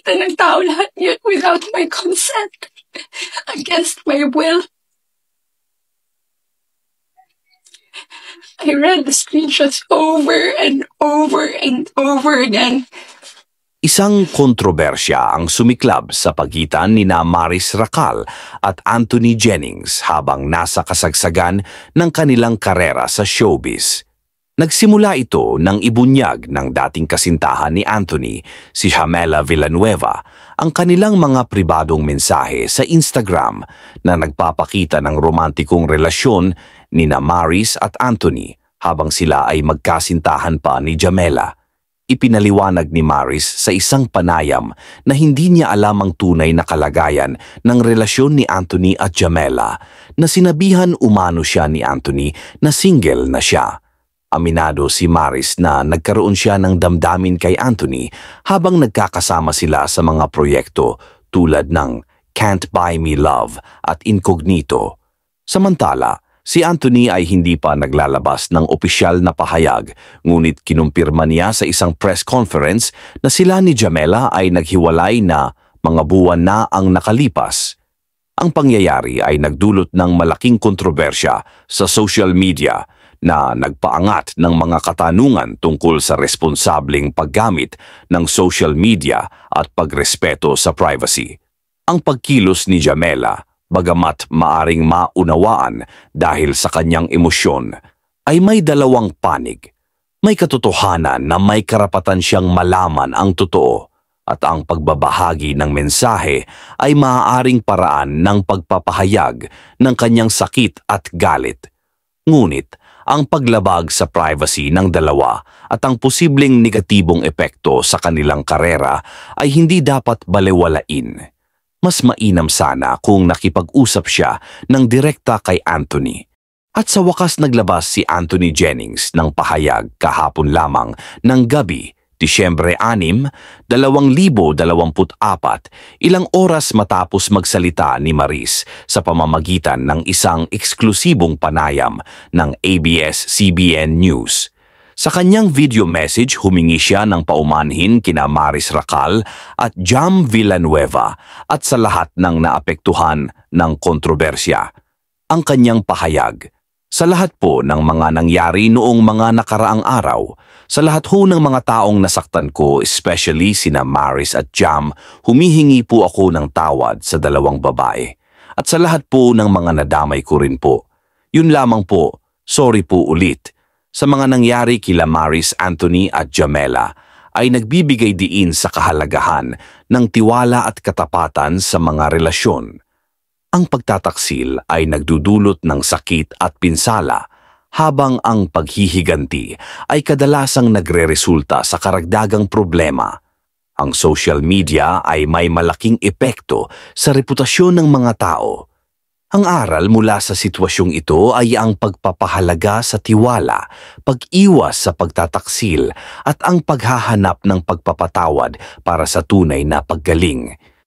nakita ng tao lahat yun without my consent. Against my will. I read the screenshots over and over and over again. Isang kontrobersya ang sumiklab sa pagitan ni Maris Racal at Anthony Jennings habang nasa kasagsagan ng kanilang karera sa showbiz. Nagsimula ito nang ibunyag ng dating kasintahan ni Anthony, si Jamela Villanueva, ang kanilang mga pribadong mensahe sa Instagram na nagpapakita ng romantikong relasyon ni Maris at Anthony habang sila ay magkasintahan pa ni Jamela. Ipinaliwanag ni Maris sa isang panayam na hindi niya alam ang tunay na kalagayan ng relasyon ni Anthony at Jamela, na sinabihan umano siya ni Anthony na single na siya. Aminado si Maris na nagkaroon siya ng damdamin kay Anthony habang nagkakasama sila sa mga proyekto tulad ng Can't Buy Me Love at Incognito. Samantala, si Anthony ay hindi pa naglalabas ng opisyal na pahayag, ngunit kinumpirma niya sa isang press conference na sila ni Jamela ay naghiwalay na mga buwan na ang nakalipas. Ang pangyayari ay nagdulot ng malaking kontrobersya sa social media na nagpaangat ng mga katanungan tungkol sa responsableng paggamit ng social media at pagrespeto sa privacy. Ang pagkilos ni Jamela, bagamat maaring maunawaan dahil sa kanyang emosyon, ay may dalawang panig. May katotohanan na may karapatan siyang malaman ang totoo, at ang pagbabahagi ng mensahe ay maaaring paraan ng pagpapahayag ng kanyang sakit at galit. Ngunit, ang paglabag sa privacy ng dalawa at ang posibleng negatibong epekto sa kanilang karera ay hindi dapat balewalain. Mas mainam sana kung nakipag-usap siya ng direkta kay Anthony. At sa wakas naglabas si Anthony Jennings ng pahayag kahapon lamang ng gabi, Disyembre 6, 2024, ilang oras matapos magsalita ni Maris sa pamamagitan ng isang eksklusibong panayam ng ABS-CBN News. Sa kanyang video message, humingi siya ng paumanhin kina Maris Racal at Jam Villanueva at sa lahat ng naapektuhan ng kontrobersya. Ang kanyang pahayag, sa lahat po ng mga nangyari noong mga nakaraang araw, sa lahat ho ng mga taong nasaktan ko, especially sina Maris at Jam, humihingi po ako ng tawad sa dalawang babae. At sa lahat po ng mga nadamay ko rin po. Yun lamang po, sorry po ulit. Sa mga nangyari kila Maris, Anthony at Jamela, ay nagbibigay diin sa kahalagahan ng tiwala at katapatan sa mga relasyon. Ang pagtataksil ay nagdudulot ng sakit at pinsala, habang ang paghihiganti ay kadalasang nagreresulta sa karagdagang problema. Ang social media ay may malaking epekto sa reputasyon ng mga tao. Ang aral mula sa sitwasyong ito ay ang pagpapahalaga sa tiwala, pag-iwas sa pagtataksil at ang paghahanap ng pagpapatawad para sa tunay na paggaling.